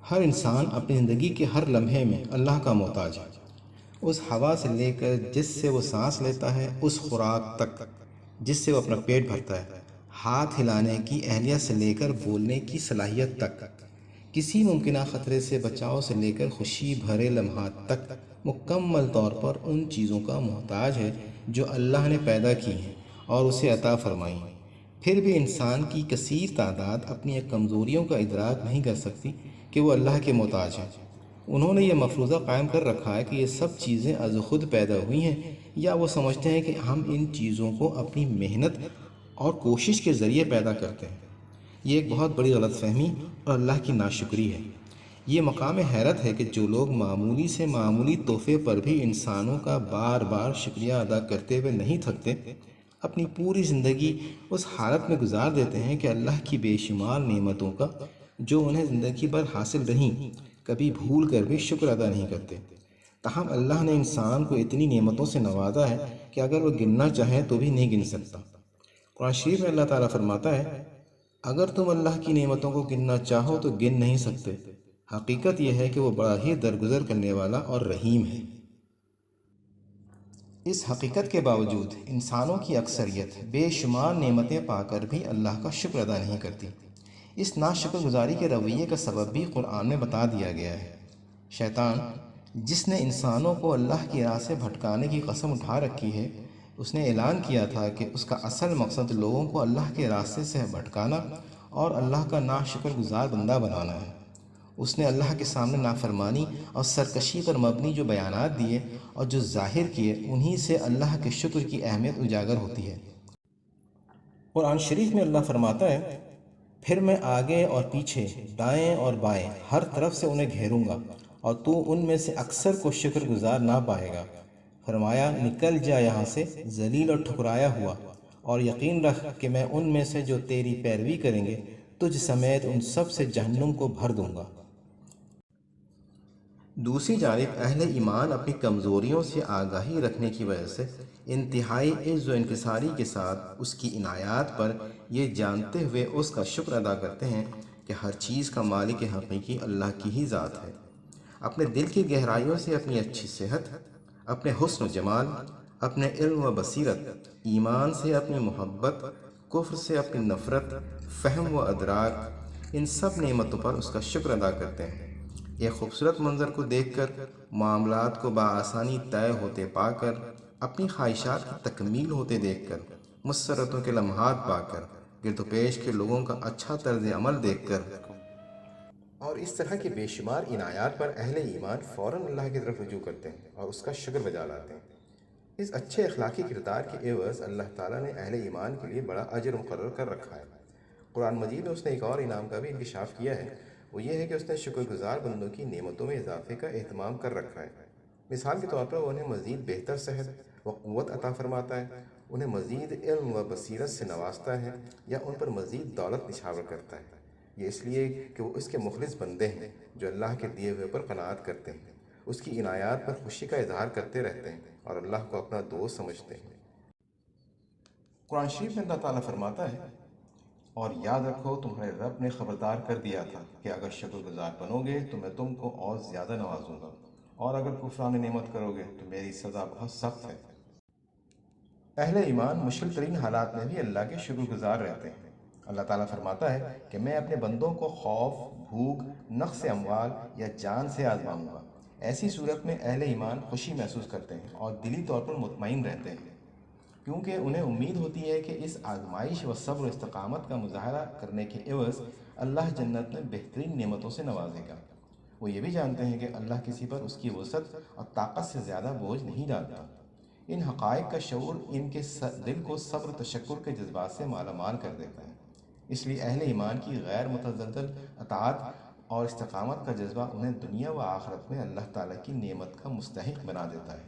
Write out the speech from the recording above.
ہر انسان اپنی زندگی کے ہر لمحے میں اللہ کا محتاج ہے، اس ہوا سے لے کر جس سے وہ سانس لیتا ہے، اس خوراک تک جس سے وہ اپنا پیٹ بھرتا ہے، ہاتھ ہلانے کی اہلیت سے لے کر بولنے کی صلاحیت تک، کسی ممکنہ خطرے سے بچاؤ سے لے کر خوشی بھرے لمحات تک مکمل طور پر ان چیزوں کا محتاج ہے جو اللہ نے پیدا کی ہیں اور اسے عطا فرمائی ہیں۔ پھر بھی انسان کی کثیر تعداد اپنی کمزوریوں کا ادراک نہیں کر سکتی کہ وہ اللہ کے محتاج ہیں۔ انہوں نے یہ مفروضہ قائم کر رکھا ہے کہ یہ سب چیزیں از خود پیدا ہوئی ہیں، یا وہ سمجھتے ہیں کہ ہم ان چیزوں کو اپنی محنت اور کوشش کے ذریعے پیدا کرتے ہیں۔ یہ ایک بہت بڑی غلط فہمی اور اللہ کی ناشکری ہے۔ یہ مقام حیرت ہے کہ جو لوگ معمولی سے معمولی تحفے پر بھی انسانوں کا بار بار شکریہ ادا کرتے ہوئے نہیں تھکتے، اپنی پوری زندگی اس حالت میں گزار دیتے ہیں کہ اللہ کی بے شمار نعمتوں کا جو انہیں زندگی بھر حاصل رہیں کبھی بھول کر بھی شکر ادا نہیں کرتے۔ تاہم اللہ نے انسان کو اتنی نعمتوں سے نوازا ہے کہ اگر وہ گننا چاہے تو بھی نہیں گن سکتا۔ قرآن شریف میں اللہ تعالیٰ فرماتا ہے، اگر تم اللہ کی نعمتوں کو گننا چاہو تو گن نہیں سکتے، حقیقت یہ ہے کہ وہ بڑا ہی درگزر کرنے والا اور رحیم ہے۔ اس حقیقت کے باوجود انسانوں کی اکثریت بے شمار نعمتیں پا کر بھی اللہ کا شکر ادا نہیں کرتی۔ اس ناشکر گزاری کے رویے کا سبب بھی قرآن میں بتا دیا گیا ہے۔ شیطان، جس نے انسانوں کو اللہ کی راہ سے بھٹکانے کی قسم اٹھا رکھی ہے، اس نے اعلان کیا تھا کہ اس کا اصل مقصد لوگوں کو اللہ کے راستے سے بھٹکانا اور اللہ کا ناشکر گزار بندہ بنانا ہے۔ اس نے اللہ کے سامنے نافرمانی اور سرکشی پر مبنی جو بیانات دیے اور جو ظاہر کیے، انہی سے اللہ کے شکر کی اہمیت اجاگر ہوتی ہے۔ قرآن شریف میں اللہ فرماتا ہے، پھر میں آگے اور پیچھے، دائیں اور بائیں، ہر طرف سے انہیں گھیروں گا اور تو ان میں سے اکثر کو شکر گزار نہ پائے گا۔ فرمایا، نکل جا یہاں سے ذلیل اور ٹھکرایا ہوا، اور یقین رکھ کہ میں ان میں سے جو تیری پیروی کریں گے تجھ سمیت ان سب سے جہنم کو بھر دوں گا۔ دوسری جانب اہل ایمان اپنی کمزوریوں سے آگاہی رکھنے کی وجہ سے انتہائی عز و انکساری کے ساتھ اس کی عنایات پر یہ جانتے ہوئے اس کا شکر ادا کرتے ہیں کہ ہر چیز کا مالک حقیقی اللہ کی ہی ذات ہے۔ اپنے دل کی گہرائیوں سے اپنی اچھی صحت، اپنے حسن و جمال، اپنے علم و بصیرت، ایمان سے اپنی محبت، کفر سے اپنی نفرت، فہم و ادراک، ان سب نعمتوں پر اس کا شکر ادا کرتے ہیں۔ ایک خوبصورت منظر کو دیکھ کر، معاملات کو بآسانی طے ہوتے پا کر، اپنی خواہشات کی تکمیل ہوتے دیکھ کر، مسرتوں کے لمحات پا کر، گرد و پیش کے لوگوں کا اچھا طرز عمل دیکھ کر، اور اس طرح کی بے شمار عنایات پر اہل ایمان فوراً اللہ کی طرف رجوع کرتے ہیں اور اس کا شکر بجا لاتے ہیں۔ اس اچھے اخلاقی کردار کے عوض اللہ تعالیٰ نے اہل ایمان کے لیے بڑا اجر مقرر کر رکھا ہے۔ قرآن مجید میں اس نے ایک اور انعام کا بھی انکشاف کیا ہے، وہ یہ ہے کہ اس نے شکر گزار بندوں کی نعمتوں میں اضافے کا اہتمام کر رکھا ہے۔ مثال کے طور پر وہ انہیں مزید بہتر صحت و قوت عطا فرماتا ہے، انہیں مزید علم و بصیرت سے نوازتا ہے، یا ان پر مزید دولت نچھاور کرتا ہے۔ یہ اس لیے کہ وہ اس کے مخلص بندے ہیں جو اللہ کے دیے ہوئے پر قناعت کرتے ہیں، اس کی عنایات پر خوشی کا اظہار کرتے رہتے ہیں اور اللہ کو اپنا دوست سمجھتے ہیں۔ قرآن شریف میں اللہ تعالیٰ فرماتا ہے، اور یاد رکھو تمہارے رب نے خبردار کر دیا تھا کہ اگر شکر گزار بنو گے تو میں تم کو اور زیادہ نوازوں گا، اور اگر کفران نعمت کرو گے تو میری سزا بہت سخت ہے۔ اہل ایمان مشکل ترین حالات میں بھی اللہ کے شکر گزار رہتے ہیں۔ اللہ تعالیٰ فرماتا ہے کہ میں اپنے بندوں کو خوف، بھوک، نقص اموال یا جان سے آزماؤں گا۔ ایسی صورت میں اہل ایمان خوشی محسوس کرتے ہیں اور دلی طور پر مطمئن رہتے ہیں، کیونکہ انہیں امید ہوتی ہے کہ اس آزمائش و صبر و استقامت کا مظاہرہ کرنے کے عوض اللہ جنت میں بہترین نعمتوں سے نوازے گا۔ وہ یہ بھی جانتے ہیں کہ اللہ کسی پر اس کی وسعت اور طاقت سے زیادہ بوجھ نہیں ڈالتا۔ ان حقائق کا شعور ان کے دل کو صبر و تشکر کے جذبات سے مالا مال کر دیتا ہے۔ اس لیے اہل ایمان کی غیر متزلزل اطاعت اور استقامت کا جذبہ انہیں دنیا و آخرت میں اللہ تعالیٰ کی نعمت کا مستحق بنا دیتا ہے۔